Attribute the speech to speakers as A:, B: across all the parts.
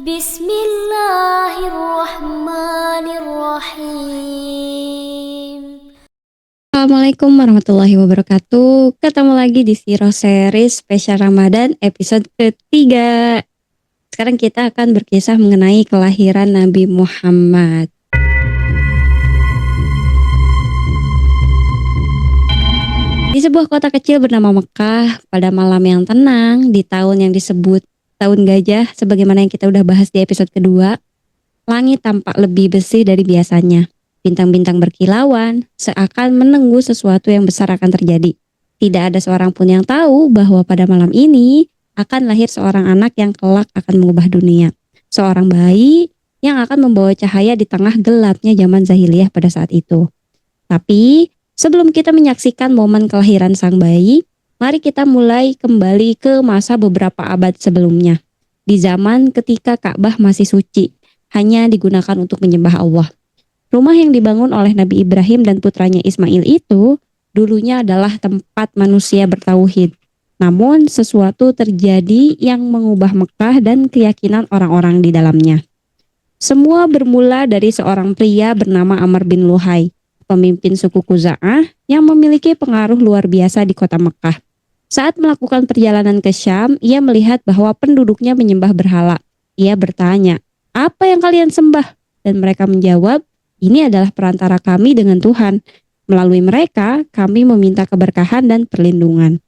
A: Bismillahirrahmanirrahim.
B: Assalamualaikum warahmatullahi wabarakatuh. Ketemu lagi di Siro Series spesial Ramadan episode ketiga. Sekarang kita akan berkisah mengenai kelahiran Nabi Muhammad. Di sebuah kota kecil bernama Mekah, pada malam yang tenang, di tahun yang disebut tahun gajah, sebagaimana yang kita udah bahas di episode kedua, langit tampak lebih bersih dari biasanya. Bintang-bintang berkilauan, seakan menunggu sesuatu yang besar akan terjadi. Tidak ada seorang pun yang tahu bahwa pada malam ini akan lahir seorang anak yang kelak akan mengubah dunia. Seorang bayi yang akan membawa cahaya di tengah gelapnya zaman Zahiliyah pada saat itu. Tapi sebelum kita menyaksikan momen kelahiran sang bayi, mari kita mulai kembali ke masa beberapa abad sebelumnya. Di zaman ketika Ka'bah masih suci, hanya digunakan untuk menyembah Allah. Rumah yang dibangun oleh Nabi Ibrahim dan putranya Ismail itu dulunya adalah tempat manusia bertauhid. Namun sesuatu terjadi yang mengubah Mekah dan keyakinan orang-orang di dalamnya. Semua bermula dari seorang pria bernama Amr bin Luhai, pemimpin suku Khuza'ah yang memiliki pengaruh luar biasa di kota Mekah. Saat melakukan perjalanan ke Syam, ia melihat bahwa penduduknya menyembah berhala. Ia bertanya, "Apa yang kalian sembah?" Dan mereka menjawab, "Ini adalah perantara kami dengan Tuhan. Melalui mereka, kami meminta keberkahan dan perlindungan."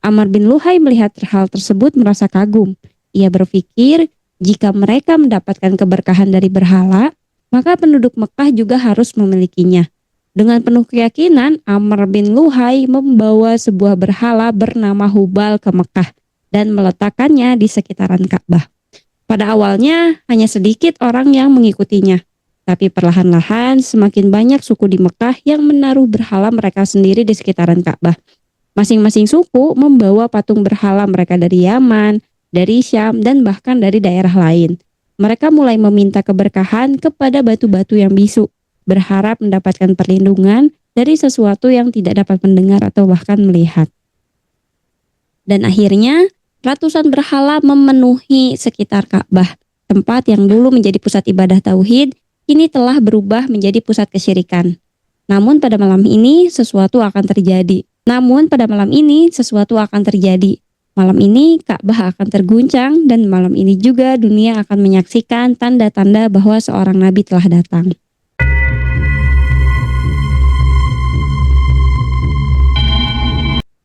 B: Amr bin Luhai melihat hal tersebut merasa kagum. Ia berpikir, jika mereka mendapatkan keberkahan dari berhala, maka penduduk Mekah juga harus memilikinya. Dengan penuh keyakinan, Amr bin Luhai membawa sebuah berhala bernama Hubal ke Mekah dan meletakkannya di sekitaran Ka'bah. Pada awalnya, hanya sedikit orang yang mengikutinya. Tapi perlahan-lahan semakin banyak suku di Mekah yang menaruh berhala mereka sendiri di sekitaran Ka'bah. Masing-masing suku membawa patung berhala mereka dari Yaman, dari Syam, dan bahkan dari daerah lain. Mereka mulai meminta keberkahan kepada batu-batu yang bisu, berharap mendapatkan perlindungan dari sesuatu yang tidak dapat mendengar atau bahkan melihat. Dan akhirnya, ratusan berhala memenuhi sekitar Ka'bah, tempat yang dulu menjadi pusat ibadah tauhid, kini telah berubah menjadi pusat kesyirikan. Namun pada malam ini sesuatu akan terjadi. Malam ini Ka'bah akan terguncang dan malam ini juga dunia akan menyaksikan tanda-tanda bahwa seorang nabi telah datang.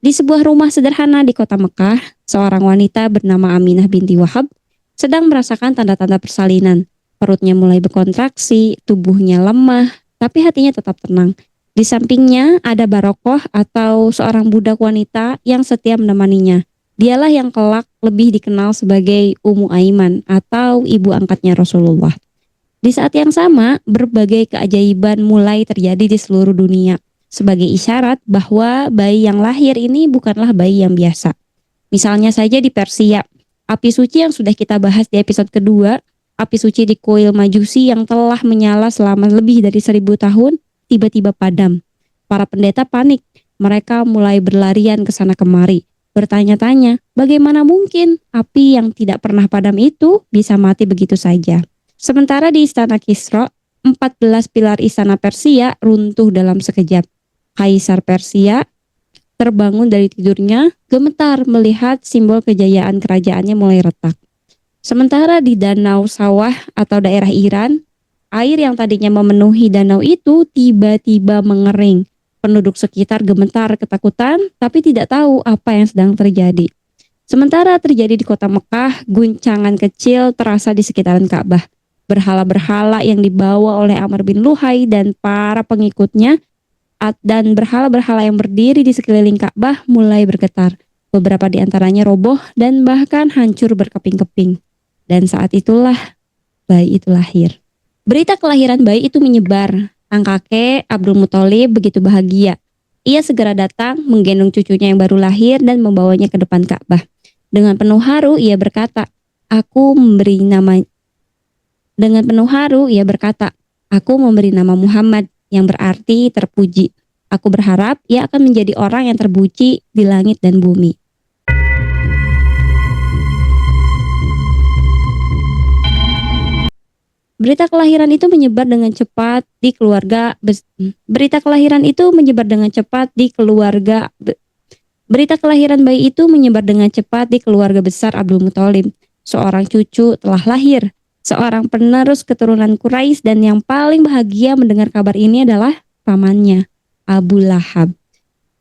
B: Di sebuah rumah sederhana di kota Mekah, seorang wanita bernama Aminah binti Wahab sedang merasakan tanda-tanda persalinan. Perutnya mulai berkontraksi, tubuhnya lemah, tapi hatinya tetap tenang. Di sampingnya ada Barokoh atau seorang budak wanita yang setia menemaninya. Dialah yang kelak lebih dikenal sebagai Ummu Aiman atau ibu angkatnya Rasulullah. Di saat yang sama, berbagai keajaiban mulai terjadi di seluruh dunia, sebagai isyarat bahwa bayi yang lahir ini bukanlah bayi yang biasa. Misalnya saja di Persia, api suci yang sudah kita bahas di episode kedua, api suci di kuil Majusi yang telah menyala selama lebih dari 1000 tahun, tiba-tiba padam. Para pendeta panik, mereka mulai berlarian ke sana kemari, bertanya-tanya, bagaimana mungkin api yang tidak pernah padam itu bisa mati begitu saja. Sementara di istana Kisra, 14 pilar istana Persia runtuh dalam sekejap. Kaisar Persia terbangun dari tidurnya, gemetar melihat simbol kejayaan kerajaannya mulai retak. Sementara di danau sawah atau daerah Iran, air yang tadinya memenuhi danau itu tiba-tiba mengering. Penduduk sekitar gemetar ketakutan, tapi tidak tahu apa yang sedang terjadi. Sementara terjadi di kota Mekah, guncangan kecil terasa di sekitaran Ka'bah. Berhala-berhala yang dibawa oleh Amr bin Luhai dan para pengikutnya dan berhala-berhala yang berdiri di sekeliling Ka'bah mulai bergetar. Beberapa di antaranya roboh dan bahkan hancur berkeping-keping. Dan saat itulah bayi itu lahir. Berita kelahiran bayi itu menyebar. Sang kakek Abdul Muthalib begitu bahagia. Ia segera datang menggendong cucunya yang baru lahir dan membawanya ke depan Ka'bah. Dengan penuh haru ia berkata, Aku memberi nama Muhammad yang berarti terpuji. Aku berharap ia akan menjadi orang yang terpuji di langit dan bumi. Berita kelahiran itu menyebar dengan cepat di keluarga berita kelahiran itu menyebar dengan cepat di keluarga Berita kelahiran bayi itu menyebar dengan cepat di keluarga besar Abdul Muthalib. Seorang cucu telah lahir, seorang penerus keturunan Quraisy, dan yang paling bahagia mendengar kabar ini adalah pamannya, Abu Lahab.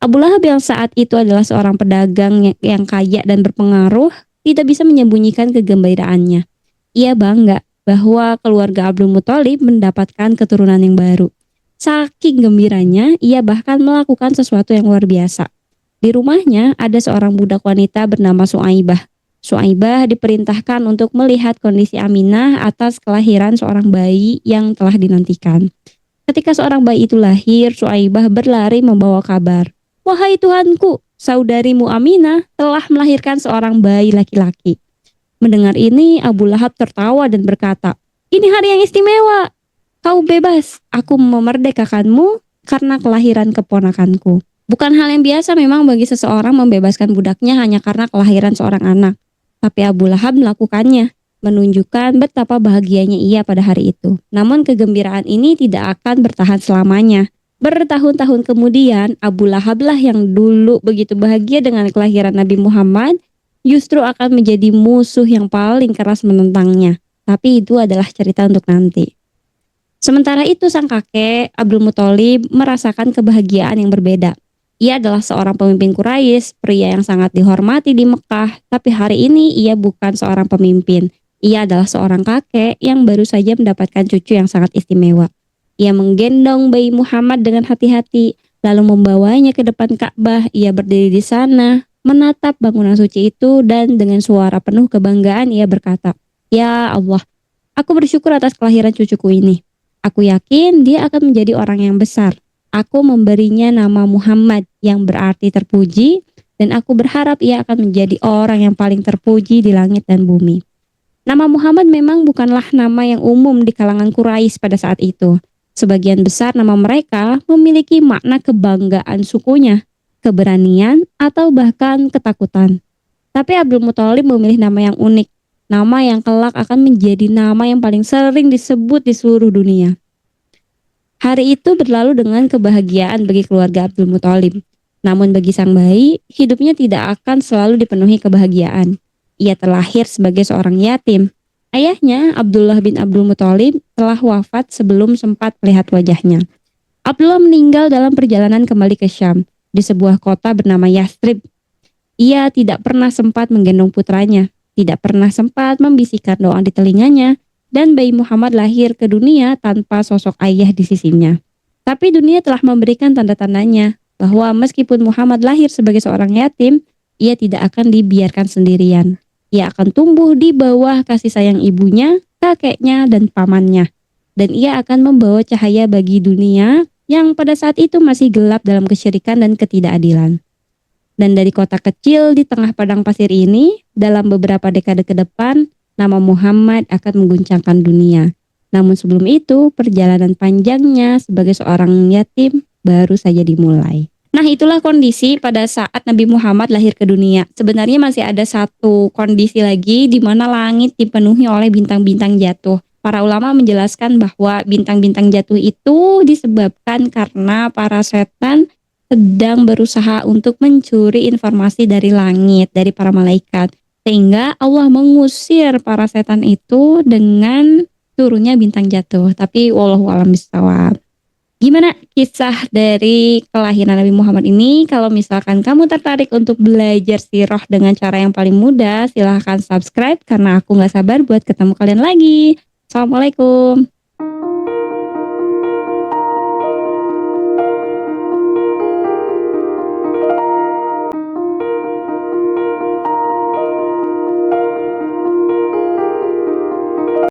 B: Abu Lahab yang saat itu adalah seorang pedagang yang kaya dan berpengaruh, tidak bisa menyembunyikan kegembiraannya. Ia bangga bahwa keluarga Abdul Muthalib mendapatkan keturunan yang baru. Saking gembiranya, ia bahkan melakukan sesuatu yang luar biasa. Di rumahnya ada seorang budak wanita bernama Suaibah. Suaibah diperintahkan untuk melihat kondisi Aminah atas kelahiran seorang bayi yang telah dinantikan. Ketika seorang bayi itu lahir, Suaibah berlari membawa kabar. "Wahai Tuhanku, saudarimu Aminah telah melahirkan seorang bayi laki-laki." Mendengar ini, Abu Lahab tertawa dan berkata, "Ini hari yang istimewa. Kau bebas, aku memerdekakanmu karena kelahiran keponakanku." Bukan hal yang biasa memang bagi seseorang membebaskan budaknya hanya karena kelahiran seorang anak. Tapi Abu Lahab melakukannya, menunjukkan betapa bahagianya ia pada hari itu. Namun kegembiraan ini tidak akan bertahan selamanya. Bertahun-tahun kemudian, Abu Lahab lah yang dulu begitu bahagia dengan kelahiran Nabi Muhammad, justru akan menjadi musuh yang paling keras menentangnya. Tapi itu adalah cerita untuk nanti. Sementara itu sang kakek, Abdul Muthalib, merasakan kebahagiaan yang berbeda. Ia adalah seorang pemimpin Quraisy, pria yang sangat dihormati di Mekah, tapi hari ini ia bukan seorang pemimpin. Ia adalah seorang kakek yang baru saja mendapatkan cucu yang sangat istimewa. Ia menggendong bayi Muhammad dengan hati-hati, lalu membawanya ke depan Ka'bah. Ia berdiri di sana, menatap bangunan suci itu, dan dengan suara penuh kebanggaan ia berkata, "Ya Allah, aku bersyukur atas kelahiran cucuku ini. Aku yakin dia akan menjadi orang yang besar. Aku memberinya nama Muhammad yang berarti terpuji, dan aku berharap ia akan menjadi orang yang paling terpuji di langit dan bumi." Nama Muhammad memang bukanlah nama yang umum di kalangan Quraisy pada saat itu. Sebagian besar nama mereka memiliki makna kebanggaan sukunya, keberanian, atau bahkan ketakutan. Tapi Abdul Muthalib memilih nama yang unik, nama yang kelak akan menjadi nama yang paling sering disebut di seluruh dunia. Hari itu berlalu dengan kebahagiaan bagi keluarga Abdul Muthalib. Namun bagi sang bayi, hidupnya tidak akan selalu dipenuhi kebahagiaan. Ia terlahir sebagai seorang yatim. Ayahnya, Abdullah bin Abdul Muthalib, telah wafat sebelum sempat melihat wajahnya. Abdullah meninggal dalam perjalanan kembali ke Syam, di sebuah kota bernama Yathrib. Ia tidak pernah sempat menggendong putranya, tidak pernah sempat membisikkan doa di telinganya, dan bayi Muhammad lahir ke dunia tanpa sosok ayah di sisinya. Tapi dunia telah memberikan tanda-tandanya bahwa meskipun Muhammad lahir sebagai seorang yatim, ia tidak akan dibiarkan sendirian. Ia akan tumbuh di bawah kasih sayang ibunya, kakeknya, dan pamannya. Dan ia akan membawa cahaya bagi dunia yang pada saat itu masih gelap dalam kesyirikan dan ketidakadilan. Dan dari kota kecil di tengah padang pasir ini, dalam beberapa dekade ke depan, nama Muhammad akan mengguncangkan dunia. Namun sebelum itu, perjalanan panjangnya sebagai seorang yatim baru saja dimulai. Nah, itulah kondisi pada saat Nabi Muhammad lahir ke dunia. Sebenarnya masih ada satu kondisi lagi di mana langit dipenuhi oleh bintang-bintang jatuh. Para ulama menjelaskan bahwa bintang-bintang jatuh itu disebabkan karena para setan sedang berusaha untuk mencuri informasi dari langit, dari para malaikat. Sehingga Allah mengusir para setan itu dengan turunnya bintang jatuh. Tapi wallahu a'lam bishawab. Gimana kisah dari kelahiran Nabi Muhammad ini? Kalau misalkan kamu tertarik untuk belajar sirah dengan cara yang paling mudah, silahkan subscribe karena aku gak sabar buat ketemu kalian lagi. Assalamualaikum.